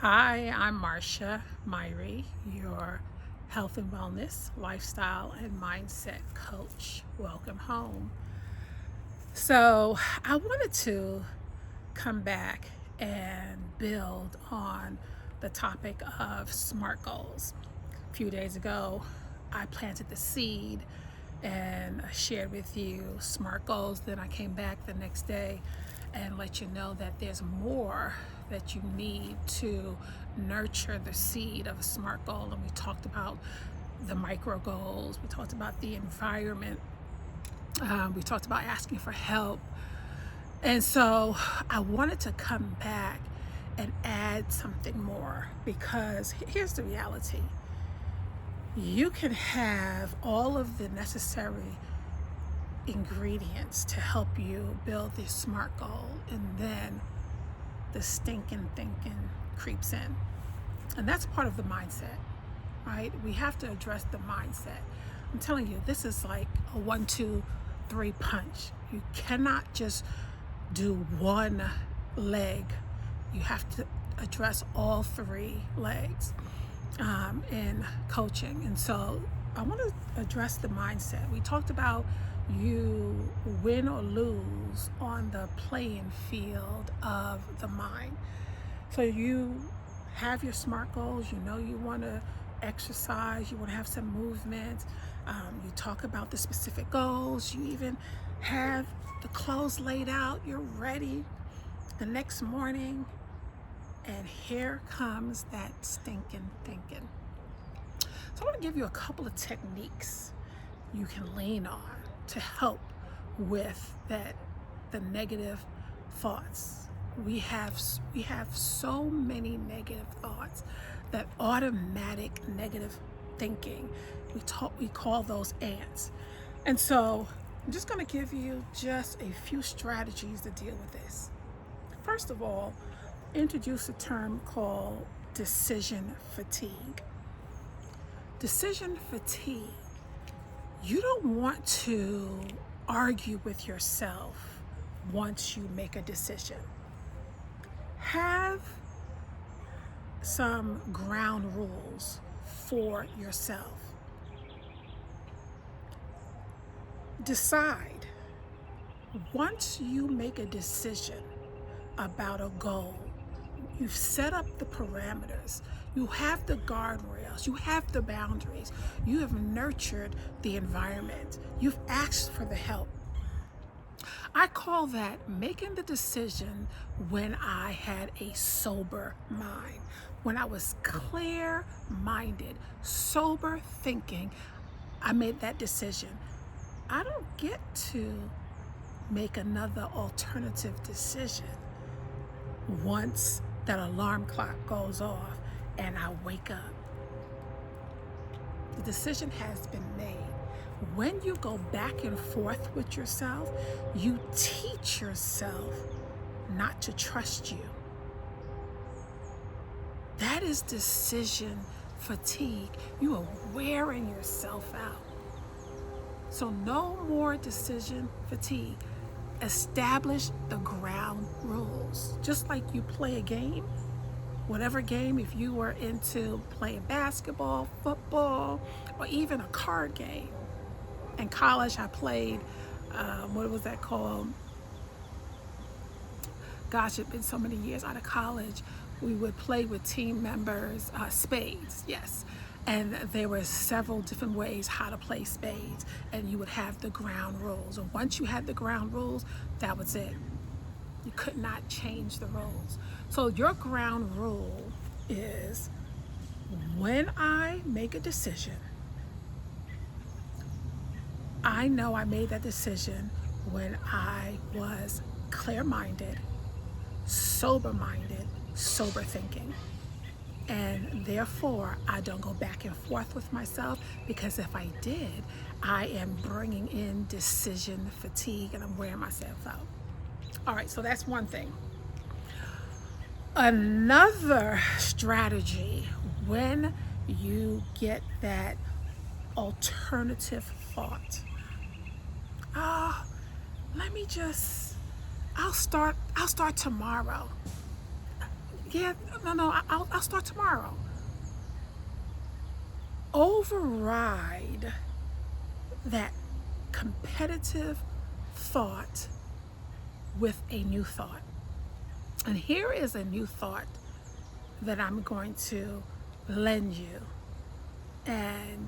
Hi, I'm Marcia Myrie, your health and wellness, lifestyle, and mindset coach. Welcome home. So, I wanted to come back and build on the topic of SMART goals. A few days ago, I planted the seed and I shared with you SMART goals. Then I came back the next day and let you know that there's more that you need to nurture the seed of a SMART goal. And we talked about the micro goals, we talked about the environment, we talked about asking for help. And so I wanted to come back and add something more because here's the reality. You can have all of the necessary ingredients to help you build this SMART goal, and then the stinking thinking creeps in. And that's part of the mindset, right? We have to address the mindset. I'm telling you, this is like a 1, 2, 3 punch. You cannot just do one leg. You have to address all three legs in coaching. And so I want to address the mindset. We talked about you win or lose on the playing field of the mind. So you have your SMART goals, you know you want to exercise, you want to have some movement, you talk about the specific goals, you even have the clothes laid out, you're ready the next morning, and here comes that stinking thinking. So I want to give you a couple of techniques you can lean on to help with the negative thoughts. We have so many negative thoughts, that automatic negative thinking. We call those ants. And so I'm just going to give you just a few strategies to deal with this. First of all, introduce a term called decision fatigue. Decision fatigue. You don't want to argue with yourself once you make a decision. Have some ground rules for yourself. Decide, once you make a decision about a goal, you've set up the parameters, you have the guardrails, you have the boundaries, you have nurtured the environment, you've asked for the help. I call that making the decision when I had a sober mind, when I was clear-minded, sober thinking. I made that decision. I don't get to make another alternative decision once that alarm clock goes off and I wake up. The decision has been made. When you go back and forth with yourself, you teach yourself not to trust you. That is decision fatigue. You are wearing yourself out. So no more decision fatigue. Establish the ground rules. Just like you play a game, whatever game, if you were into playing basketball, football, or even a card game. In college, I played, what was that called? Gosh, it's been so many years out of college. We would play with team members, spades, yes. And there were several different ways how to play spades. And you would have the ground rules. And once you had the ground rules, that was it. You could not change the rules. So your ground rule is, when I make a decision, I know I made that decision when I was clear-minded, sober-minded, sober thinking. And therefore, I don't go back and forth with myself, because if I did, I am bringing in decision fatigue and I'm wearing myself out. All right, so that's one thing. Another strategy, when you get that alternative thought, let me just, I'll start tomorrow. Yeah, no, I'll start tomorrow. Override that competitive thought with a new thought. And here is a new thought that I'm going to lend you, and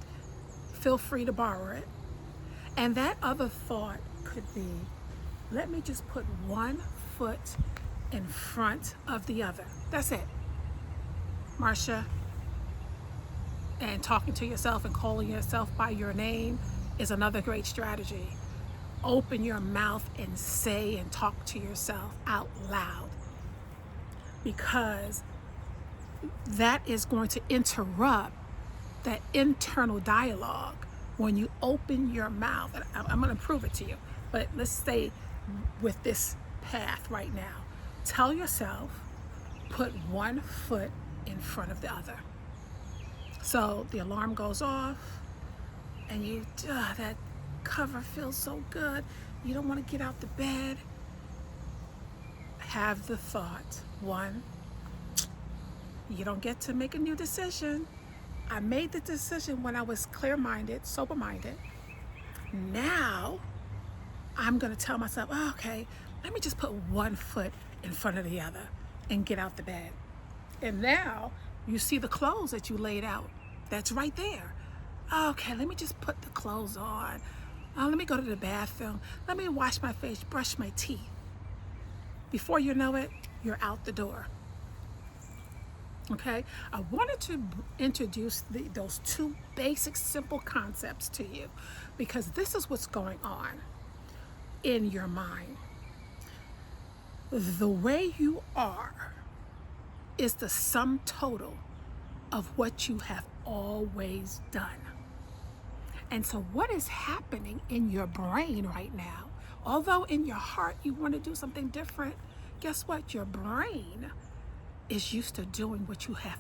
feel free to borrow it. And that other thought could be, let me just put one foot in front of the other. That's it. Marcia, and talking to yourself and calling yourself by your name is another great strategy. Open your mouth and say and talk to yourself out loud, because that is going to interrupt that internal dialogue when you open your mouth. And I'm going to prove it to you, but let's stay with this path right now. Tell yourself, put one foot in front of the other. So the alarm goes off and you, that cover feels so good. You don't want to get out the bed. Have the thought, one, you don't get to make a new decision. I made the decision when I was clear-minded, sober-minded. Now I'm going to tell myself, oh, okay, let me just put one foot in front of the other and get out the bed. And now you see the clothes that you laid out. That's right there. Okay, let me just put the clothes on. Let me go to the bathroom. Let me wash my face, brush my teeth. Before you know it, you're out the door. Okay, I wanted to introduce those two basic, simple concepts to you, because this is what's going on in your mind. The way you are is the sum total of what you have always done. And so what is happening in your brain right now, although in your heart you want to do something different, guess what? Your brain is used to doing what you have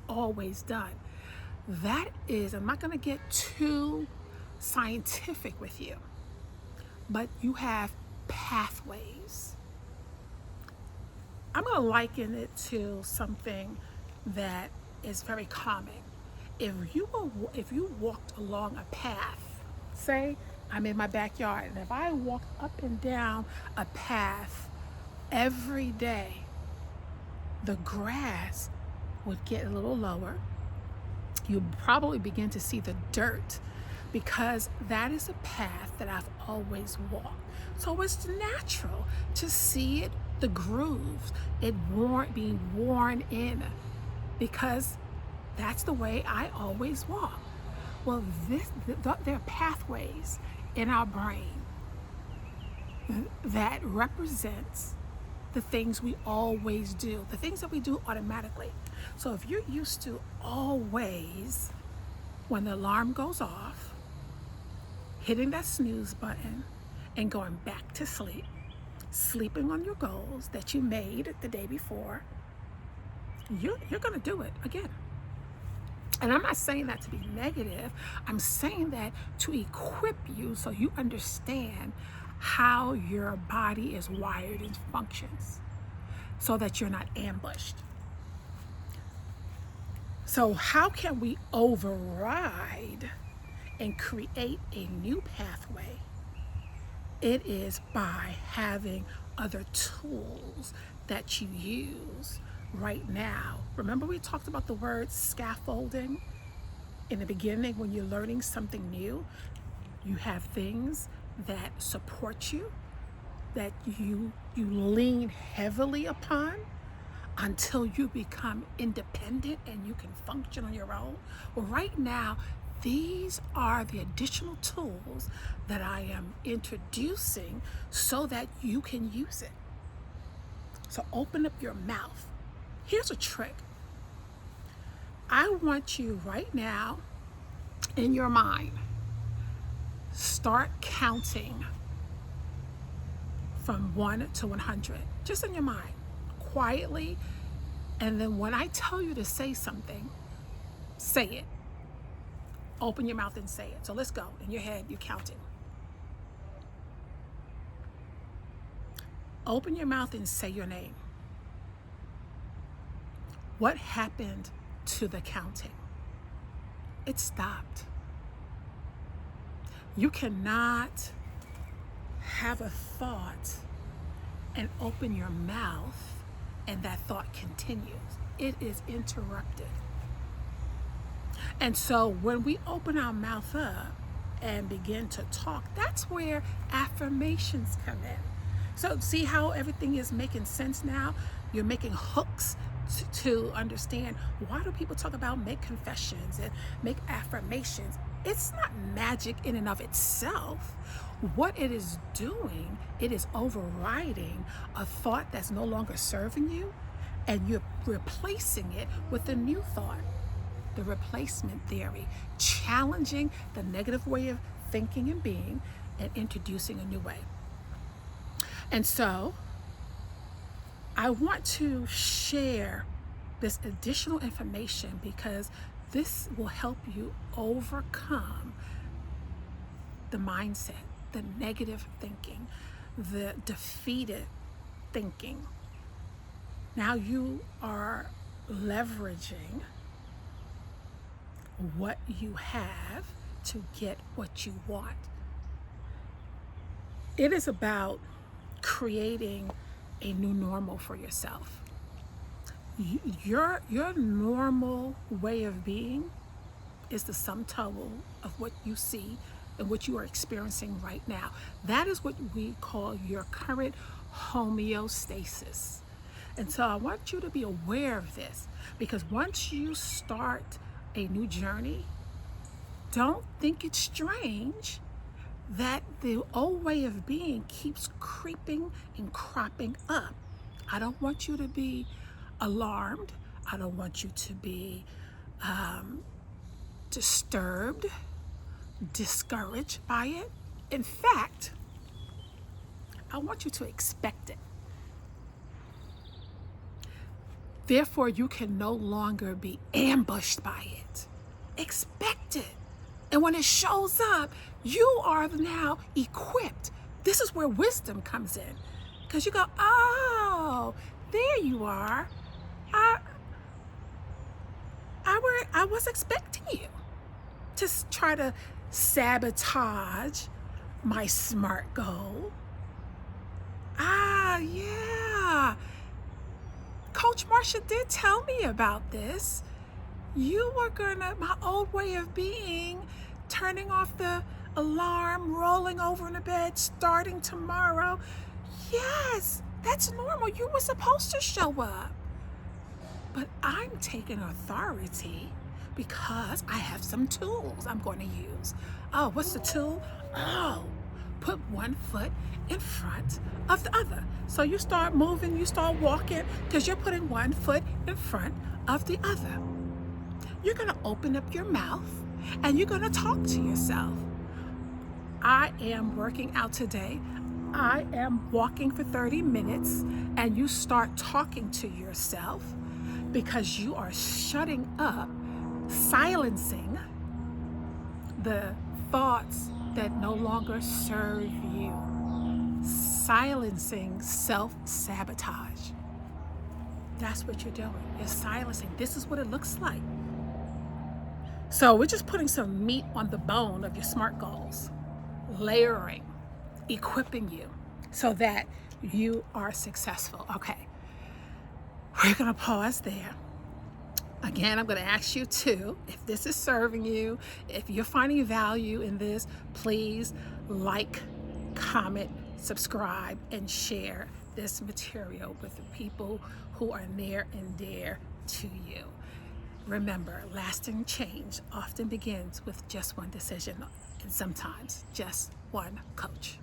always done. That is, I'm not going to get too scientific with you, but you have pathways. I'm going to liken it to something that is very common. If you walked along a path, say I'm in my backyard, and if I walked up and down a path every day, the grass would get a little lower. You'd probably begin to see the dirt, because that is a path that I've always walked. So it's natural to see it, the grooves, being worn in, because that's the way I always walk. Well, there are pathways in our brain that represents the things we always do, the things that we do automatically. So if you're used to always, when the alarm goes off, hitting that snooze button and going back to sleep, sleeping on your goals that you made the day before, you're going to do it again. And I'm not saying that to be negative. I'm saying that to equip you so you understand how your body is wired and functions, so that you're not ambushed. So how can we override and create a new pathway? It is by having other tools that you use right now. Remember, we talked about the word scaffolding in the beginning. When you're learning something new, you have things that support you, that you lean heavily upon until you become independent and you can function on your own. Well, right now, these are the additional tools that I am introducing so that you can use it. So open up your mouth. Here's a trick. I want you right now, in your mind, start counting from 1 to 100, just in your mind, quietly. And then when I tell you to say something, say it. Open your mouth and say it. So let's go. In your head, you're counting. Open your mouth and say your name. What happened to the counting? It stopped. You cannot have a thought and open your mouth and that thought continues. It is interrupted. And so when we open our mouth up and begin to talk, that's where affirmations come in. So see how everything is making sense now? You're making hooks to understand, why do people talk about make confessions and make affirmations? It's not magic in and of itself. What it is doing, it is overriding a thought that's no longer serving you, and you're replacing it with a new thought. The replacement theory, challenging the negative way of thinking and being and introducing a new way. And so I want to share this additional information because this will help you overcome the mindset, the negative thinking, the defeated thinking. Now you are leveraging what you have to get what you want. It is about creating a new normal for yourself. Your normal way of being is the sum total of what you see and what you are experiencing right now. That is what we call your current homeostasis. And so I want you to be aware of this, because once you start a new journey, don't think it's strange that the old way of being keeps creeping and cropping up. I don't want you to be alarmed. I don't want you to be disturbed, discouraged by it. In fact, I want you to expect it. Therefore, you can no longer be ambushed by it. Expect it. And when it shows up, you are now equipped. This is where wisdom comes in. Because you go, oh, there you are. I was expecting you to try to sabotage my SMART goal. Yeah. Coach Marcia did tell me about this. You were my old way of being, turning off the alarm, rolling over in the bed, starting tomorrow. Yes, that's normal. You were supposed to show up. But I'm taking authority because I have some tools I'm going to use. Oh, what's the tool? Oh, put one foot in front of the other. So you start moving, you start walking, because you're putting one foot in front of the other. You're going to open up your mouth and you're going to talk to yourself. I am working out today. I am walking for 30 minutes, and you start talking to yourself because you are shutting up, silencing the thoughts that no longer serve you. Silencing self-sabotage. That's what you're doing. You're silencing. This is what it looks like. So we're just putting some meat on the bone of your SMART goals, layering, equipping you so that you are successful. Okay, we're going to pause there. Again, I'm going to ask you to, if this is serving you, if you're finding value in this, please like, comment, subscribe, and share this material with the people who are near and dear to you. Remember, lasting change often begins with just one decision, and sometimes just one coach.